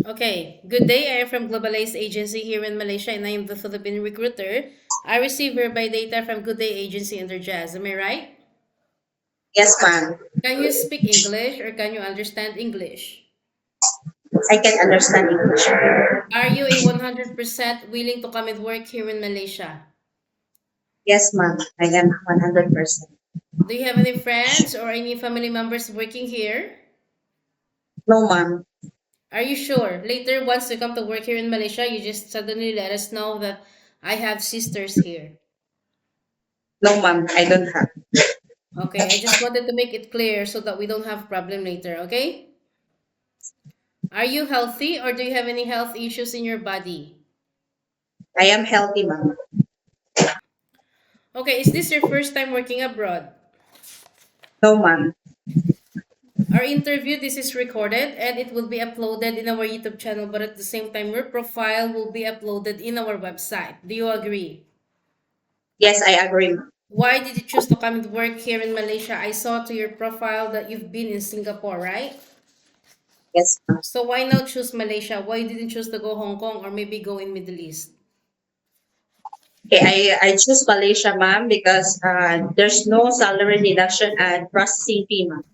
Okay, good day. I am from Globalized Agency here in Malaysia and I am the Philippine recruiter. I receive hereby data from Good Day Agency under Jazz. Am I right? Yes, ma'am. Can you speak English or can you understand English? I can understand English. Are you a 100% willing to come and work here in Malaysia? Yes, ma'am. I am 100%. Do you have any friends or any family members working here? No, ma'am. Are you sure? Later, once you come to work here in Malaysia, you just suddenly let us know that I have sisters here. No, ma'am. I don't have. Okay, I just wanted to make it clear so that we don't have problem later, okay? Are you healthy or do you have any health issues in your body? I am healthy, ma'am. Okay, is this your first time working abroad? No, ma'am. Our interview, this is recorded and it will be uploaded in our YouTube channel, but at the same time, your profile will be uploaded in our website. Do you agree? Yes, I agree, ma'am. Why did you choose to come and work here in Malaysia? I saw to your profile that you've been in Singapore, right? Yes, ma'am. So why now choose Malaysia? Why didn't choose to go Hong Kong or maybe go in Middle East? Okay, I choose Malaysia, ma'am, because there's no salary deduction and processing fee, ma'am.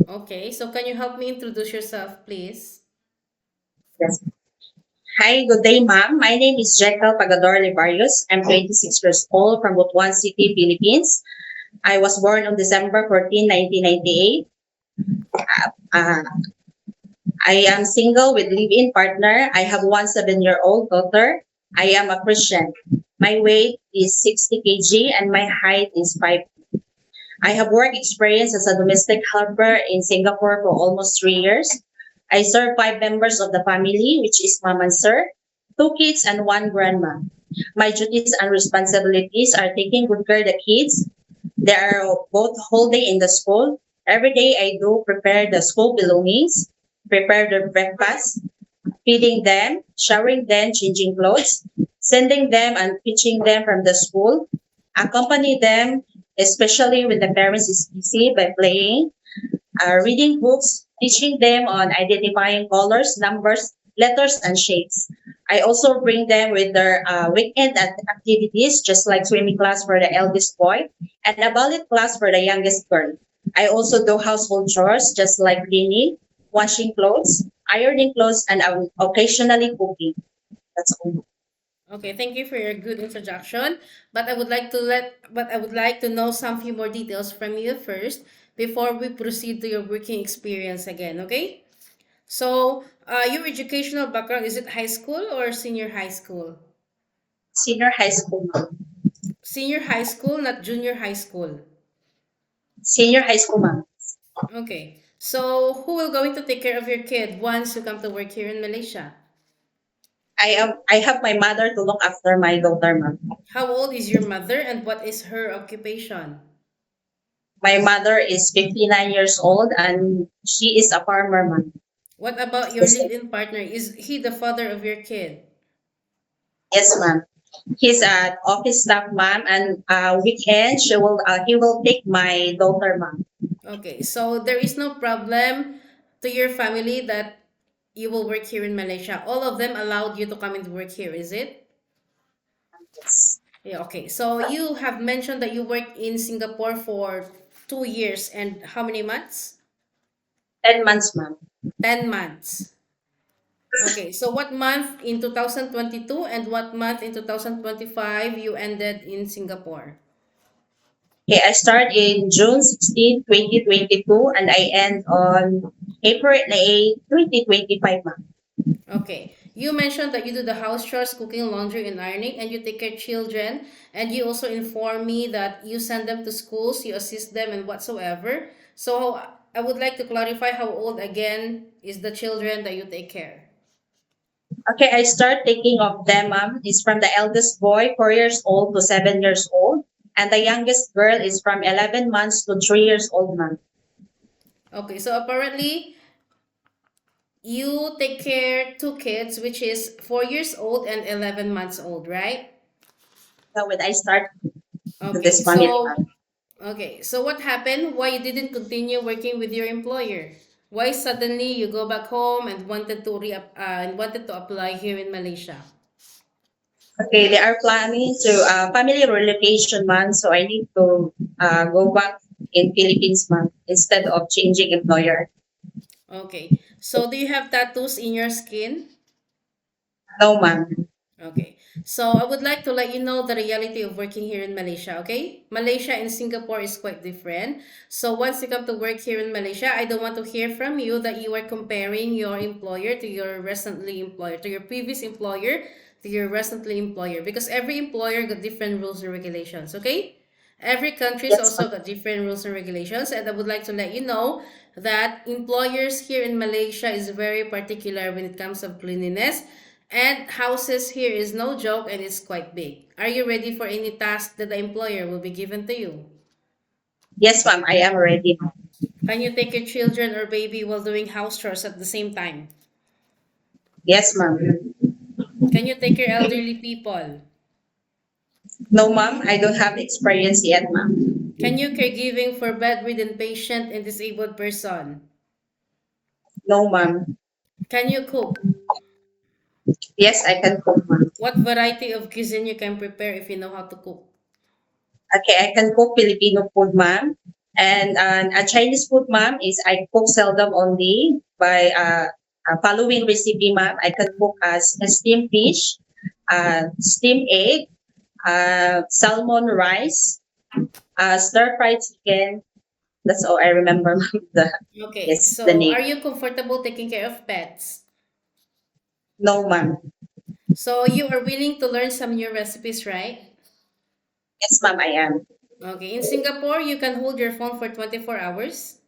Okay, so can you help me introduce yourself, please? Yes. Hi, good day, ma'am. My name is Jekyll Pagador Libarios. I'm 26 years old from Butuan City, Philippines. I was born on December 14, 1998. Uh, I am single with live-in partner. I have one 7-year-old daughter. I am a Christian. My weight is 60 kg and my height is 5. I have work experience as a domestic helper in Singapore for almost 3 years. I serve 5 members of the family, which is mom and sir, 2 kids and one grandma. My duties and responsibilities are taking good care of the kids. They are both whole day in the school. Every day I do prepare the school belongings, prepare their breakfast, feeding them, showering them, changing clothes, sending them and fetching them from the school, accompany them, especially when the parents is busy by playing, reading books, teaching them on identifying colors, numbers, letters, and shapes. I also bring them with their weekend activities, just like swimming class for the eldest boy and a ballet class for the youngest girl. I also do household chores, just like cleaning, washing clothes, ironing clothes, and occasionally cooking. That's all. Okay, thank you for your good introduction. But I would like to know some few more details from you first before we proceed to your working experience again, okay? So, your educational background, is it high school or senior high school? Senior high school. Ma'am. Senior high school, not junior high school. Senior high school, ma'am. Okay. So, who will going to take care of your kid once you come to work here in Malaysia? I have my mother to look after my daughter, ma'am. How old is your mother and what is her occupation? My mother is 59 years old and she is a farmer, ma'am. What about your live-in partner? Is he the father of your kid? Yes, ma'am. He's an office staff, ma'am, and weekend he will take my daughter, ma'am. Okay, so there is no problem to your family that you will work here in Malaysia. All of them allowed you to come and work here, is it? Yes. Yeah, okay. So you have mentioned that you worked in Singapore for 2 years and how many months? 10 months, ma'am. 10 months. Okay, so what month in 2022 and what month in 2025 you ended in Singapore? Okay, I start in June 16, 2022, and I end on April 8, 2025, ma'am. Okay. You mentioned that you do the house chores, cooking, laundry, and ironing, and you take care of children. And you also inform me that you send them to schools, you assist them, and whatsoever. So I would like to clarify how old again is the children that you take care. Okay, I start taking of them, ma'am. Is from the eldest boy, 4 years old to 7 years old, and the youngest girl is from 11 months to 3 years old, ma'am. Okay, so apparently you take care two kids, which is 4 years old and 11 months old, right? So when I start to Okay, this family, so ma'am. okay, so what happened? Why you didn't continue working with your employer? Why suddenly you go back home and wanted to apply here in Malaysia? Okay, they are planning to family relocation, ma'am. So I need to go back in Philippines, ma'am, instead of changing employer. Okay. So do you have tattoos in your skin? No, ma'am. Okay. So I would like to let you know the reality of working here in Malaysia, okay? Malaysia and Singapore is quite different. So once you come to work here in Malaysia, I don't want to hear from you that you are comparing your employer to your recently employer, to your previous employer, to your recently employer, because every employer got different rules and regulations, okay? Every country is Yes, also ma'am. got different rules and regulations, and I would like to let you know that employers here in Malaysia is very particular when it comes to cleanliness, and houses here is no joke and it's quite big. Are you ready for any task that the employer will be given to you? Yes, ma'am. I am ready, ma'am. Can you take your children or baby while doing house chores at the same time? Yes, ma'am. Can you take your elderly people? No, ma'am. I don't have experience yet, ma'am. Can you caregiving for bedridden patient and disabled person? No, ma'am. Can you cook? Yes, I can cook, ma'am. What variety of cuisine you can prepare if you know how to cook? Okay, I can cook Filipino food, ma'am. And a Chinese food, ma'am, is I cook seldom only by following recipe, ma'am. I can cook as a steamed fish, steamed egg, salmon rice, stir fried chicken. That's all I remember, ma'am. Okay, Yes, the so are name. you comfortable taking care of pets? No, ma'am. So you are willing to learn some new recipes, right? Yes, ma'am, I am. Okay, in Singapore, you can hold your phone for 24 hours.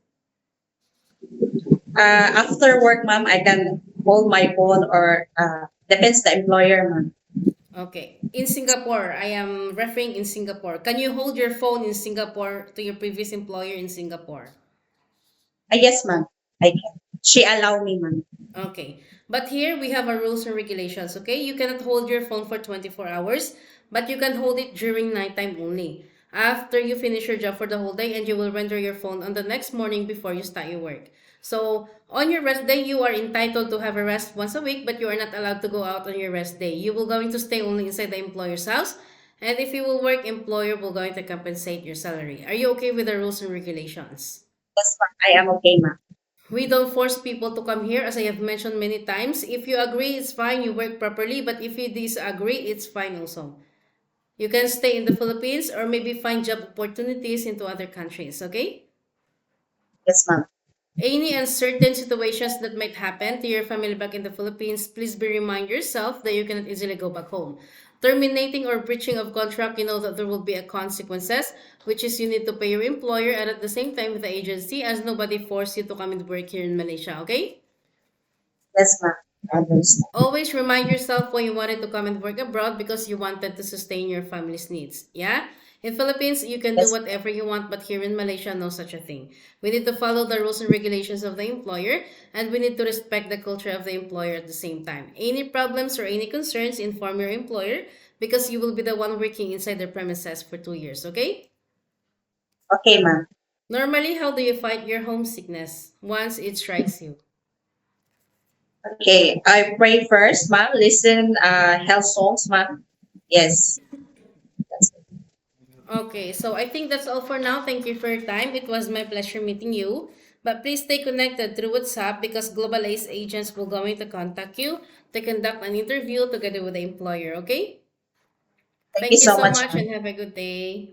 After work, ma'am, I can hold my phone or depends the employer, ma'am. Okay, in Singapore, I am referring in Singapore. Can you hold your phone in Singapore to your previous employer in Singapore? Yes, ma'am. I can. She allow me, ma'am. Okay, but here we have our rules and regulations, okay? You cannot hold your phone for 24 hours, but you can hold it during nighttime only. After you finish your job for the whole day, and you will render your phone on the next morning before you start your work. So, on your rest day, you are entitled to have a rest once a week, but you are not allowed to go out on your rest day. You will going to stay only inside the employer's house, and if you will work, employer will going to compensate your salary. Are you okay with the rules and regulations? Yes, ma'am. I am okay, ma'am. We don't force people to come here, as I have mentioned many times. If you agree, it's fine, you work properly, but if you disagree, it's fine also. You can stay in the Philippines or maybe find job opportunities into other countries, okay? Yes, ma'am. Any uncertain situations that might happen to your family back in the Philippines, please be remind yourself that you cannot easily go back home. Terminating or breaching of contract, you know that there will be a consequences, which is you need to pay your employer and at the same time with the agency, as nobody forced you to come and work here in Malaysia, okay? Yes, ma'am. I understand. Always remind yourself when you wanted to come and work abroad because you wanted to sustain your family's needs. Yeah? In Philippines, you can do Yes, whatever you want, but here in Malaysia, no such a thing. We need to follow the rules and regulations of the employer, and we need to respect the culture of the employer at the same time. Any problems or any concerns, inform your employer because you will be the one working inside their premises for 2 years, okay? okay, ma'am. Normally, how do you fight your homesickness once it strikes you? Okay, I pray first, ma'am. Listen, health songs, ma'am. Yes, that's it. Okay, so I think that's all for now. Thank you for your time. It was my pleasure meeting you. But please stay connected through WhatsApp because Global Ace agents will going to contact you to conduct an interview together with the employer. Okay? Thank you Thank you so so much, much ma'am. and have a good day.